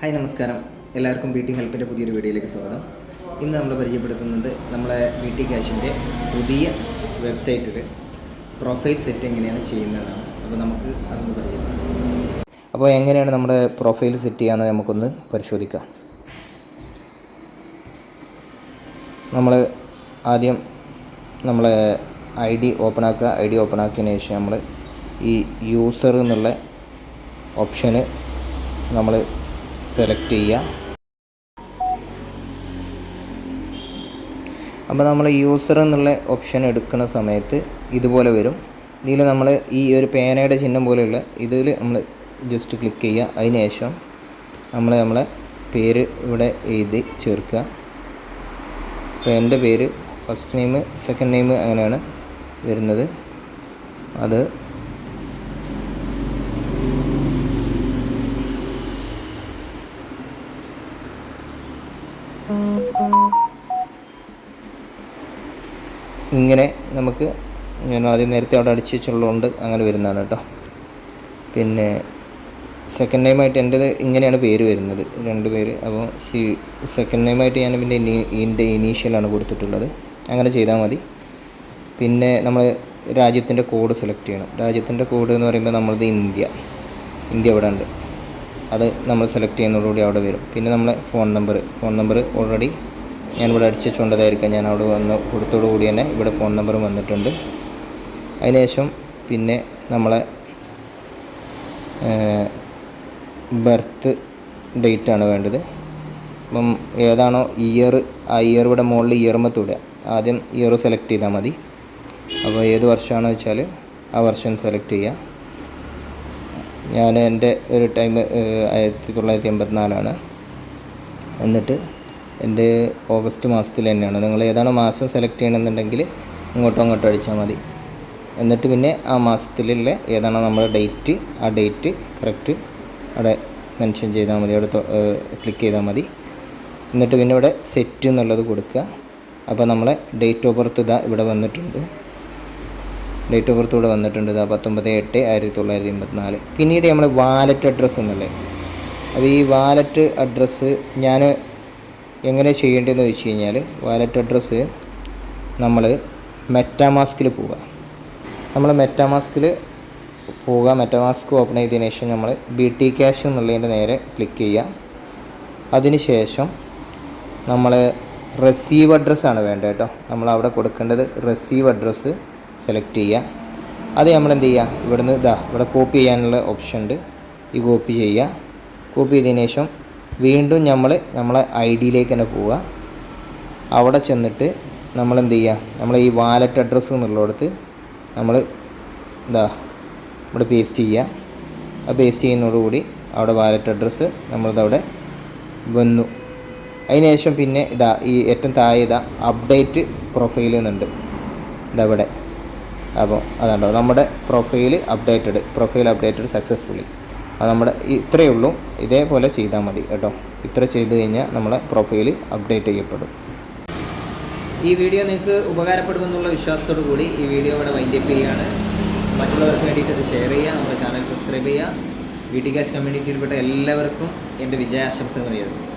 Hi നമസ്കാരം. എല്ലാവർക്കും B T ഹെൽപ്പിൻ്റെ പുതിയൊരു വീഡിയോയിലേക്ക് സ്വാഗതം. ഇന്ന് നമ്മൾ പരിചയപ്പെടുത്തുന്നത് നമ്മളെ ബി ടി ക്യാഷിൻ്റെ പുതിയ വെബ്സൈറ്റിൽ പ്രൊഫൈൽ സെറ്റ് എങ്ങനെയാണ് ചെയ്യുന്നതാണ്. അപ്പോൾ നമുക്ക് അതൊന്ന് പരിചയപ്പെടാം. അപ്പോൾ എങ്ങനെയാണ് നമ്മുടെ പ്രൊഫൈൽ സെറ്റ് ചെയ്യാമെന്ന് നമുക്കൊന്ന് പരിശോധിക്കാം. നമ്മൾ ആദ്യം നമ്മളെ ഐ ഡി ഓപ്പൺ ആക്കുക. ഐ ഡി ഓപ്പൺ ആക്കിയതിന് ശേഷം നമ്മൾ ഈ യൂസർ എന്നുള്ള ഓപ്ഷന് നമ്മൾ സെലക്ട് ചെയ്യുക. അപ്പോൾ നമ്മൾ യൂസർ എന്നുള്ള ഓപ്ഷൻ എടുക്കുന്ന സമയത്ത് ഇതുപോലെ വരും. ഇതിൽ നമ്മൾ ഈ ഒരു പേനയുടെ ചിഹ്നം പോലെയുള്ള ഇതിൽ നമ്മൾ ജസ്റ്റ് ക്ലിക്ക് ചെയ്യുക. അതിന് ശേഷം നമ്മളെ പേര് ഇവിടെ എഴുതി ചേർക്കുക. അപ്പോൾ എൻ്റെ പേര് ഫസ്റ്റ് നെയിം സെക്കൻഡ് നെയിം അങ്ങനെയാണ് വരുന്നത്. അത് ഇങ്ങനെ നമുക്ക് ഞാൻ ആദ്യം നേരത്തെ അവിടെ അടിച്ച് വെച്ചുള്ളതുകൊണ്ട് അങ്ങനെ വരുന്നതാണ് കേട്ടോ. പിന്നെ സെക്കൻഡ് നെയിമായിട്ട് എൻ്റേത് ഇങ്ങനെയാണ് പേര് വരുന്നത്, 2 പേര്. അപ്പോൾ സെക്കൻഡ് നെയിമായിട്ട് ഞാൻ പിന്നെ ഇതിൻ്റെ ഇനീഷ്യലാണ് കൊടുത്തിട്ടുള്ളത്. അങ്ങനെ ചെയ്താൽ മതി. പിന്നെ നമ്മൾ രാജ്യത്തിൻ്റെ കോഡ് സെലക്ട് ചെയ്യണം. രാജ്യത്തിൻ്റെ കോഡ് എന്ന് പറയുമ്പോൾ നമ്മളത് ഇന്ത്യ ഇവിടെ ഉണ്ട്. അത് നമ്മൾ സെലക്ട് ചെയ്യുന്നതോടുകൂടി അവിടെ വരും. പിന്നെ നമ്മളെ ഫോൺ നമ്പർ ഓൾറെഡി ഞാനിവിടെ അടിച്ച് വെച്ചുകൊണ്ടതായിരിക്കാം. ഞാൻ അവിടെ വന്ന് കൊടുത്തോടുകൂടി തന്നെ ഇവിടെ ഫോൺ നമ്പർ വന്നിട്ടുണ്ട്. അതിനുശേഷം പിന്നെ നമ്മളെ ബർത്ത് ഡേറ്റാണ് വേണ്ടത്. അപ്പം ഏതാണോ ഇയർ, ആ ഇയർ ഇവിടെ മുകളിൽ ഇയർമത്തൂടെ ആദ്യം ഇയർ സെലക്ട് ചെയ്താൽ മതി. അപ്പോൾ ഏത് വർഷമാണെന്ന് വെച്ചാൽ ആ വർഷം സെലക്ട് ചെയ്യുക. ഞാൻ എൻ്റെ ഒരു ടൈം 1984 എന്നിട്ട് എൻ്റെ ഓഗസ്റ്റ് മാസത്തിൽ തന്നെയാണ്. നിങ്ങൾ ഏതാണോ മാസം സെലക്ട് ചെയ്യണമെന്നുണ്ടെങ്കിൽ അങ്ങോട്ടോ അടിച്ചാൽ മതി. എന്നിട്ട് പിന്നെ ആ മാസത്തിലുള്ള ഏതാണോ നമ്മുടെ ഡേറ്റ്, ആ ഡേറ്റ് കറക്റ്റ് അവിടെ മെൻഷൻ ചെയ്താൽ മതി. അവിടെ ക്ലിക്ക് ചെയ്താൽ മതി. എന്നിട്ട് പിന്നെ ഇവിടെ സെറ്റ് എന്നുള്ളത് കൊടുക്കുക. അപ്പോൾ നമ്മളെ ഡേറ്റ് ഓഫ് ബർത്ത് ഇതാ ഇവിടെ വന്നിട്ടുണ്ട്. ഡേറ്റ് ഓഫ് ബർത്ത് ഇവിടെ വന്നിട്ടുണ്ട്. ഇതാ 19/8/1984. പിന്നീട് നമ്മൾ വാലറ്റ് അഡ്രസ്സ് എന്നല്ലേ. അപ്പോൾ ഈ വാലറ്റ് അഡ്രസ്സ് ഞാൻ എങ്ങനെ ചെയ്യേണ്ടതെന്ന് വെച്ച് കഴിഞ്ഞാൽ, വാലറ്റ് അഡ്രസ്സ് നമ്മൾ മെറ്റാമാസ്കിൽ പോവുക. മെറ്റാമാസ്ക് ഓപ്പൺ ചെയ്തതിന് ശേഷം നമ്മൾ ബി ടി ക്യാഷ് എന്നുള്ളതിൻ്റെ നേരെ ക്ലിക്ക് ചെയ്യുക. അതിന് ശേഷം നമ്മൾ റിസീവ് അഡ്രസ്സാണ് വേണ്ടത് കേട്ടോ. നമ്മൾ അവിടെ കൊടുക്കേണ്ടത് റിസീവ് അഡ്രസ്സ് സെലക്ട് ചെയ്യുക. അത് നമ്മൾ എന്ത് ചെയ്യുക, ഇവിടുന്ന് ഇവിടെ കോപ്പി ചെയ്യാനുള്ള ഓപ്ഷൻ ഉണ്ട്. ഈ കോപ്പി ചെയ്യുക. കോപ്പി ചെയ്തതിന് ശേഷം വീണ്ടും നമ്മളെ ഐ ഡിയിലേക്ക് തന്നെ പോവുക. അവിടെ ചെന്നിട്ട് നമ്മൾ എന്ത് ചെയ്യുക, നമ്മൾ ഈ വാലറ്റ് അഡ്രസ്സ് എന്നുള്ളിടത്ത് നമ്മൾ ഇവിടെ പേസ്റ്റ് ചെയ്യുക. ആ പേസ്റ്റ് ചെയ്യുന്നതോടുകൂടി അവിടെ വാലറ്റ് അഡ്രസ്സ് നമ്മളിതവിടെ വന്നു. അതിന് ശേഷം പിന്നെ ഈ ഏറ്റവും താഴെ അപ്ഡേറ്റ് പ്രൊഫൈൽ എന്നുണ്ട് ഇവിടെ. അപ്പോൾ അതുണ്ടോ നമ്മുടെ പ്രൊഫൈൽ അപ്ഡേറ്റഡ് സക്സസ്ഫുള്ളി. അത് നമ്മുടെ ഇത്രയേ ഉള്ളൂ. ഇതേപോലെ ചെയ്താൽ മതി കേട്ടോ. ഇത്ര ചെയ്ത് കഴിഞ്ഞാൽ നമ്മളെ പ്രൊഫൈൽ അപ്ഡേറ്റ് ചെയ്യപ്പെടും. ഈ വീഡിയോ നിങ്ങൾക്ക് ഉപകാരപ്പെടുമെന്നുള്ള വിശ്വാസത്തോടു കൂടി ഈ വീഡിയോ ഇവിടെ വൈൻഡപ്പ് ചെയ്യുകയാണ്. മറ്റുള്ളവർക്ക് വേണ്ടിയിട്ട് ഇത് ഷെയർ ചെയ്യുക. നമ്മുടെ ചാനൽ സബ്സ്ക്രൈബ് ചെയ്യുക. ബി ടി ക്യാഷ് കമ്മ്യൂണിറ്റിയിൽപ്പെട്ട എല്ലാവർക്കും എൻ്റെ വിജയാശംസകൾ നേരുന്നു.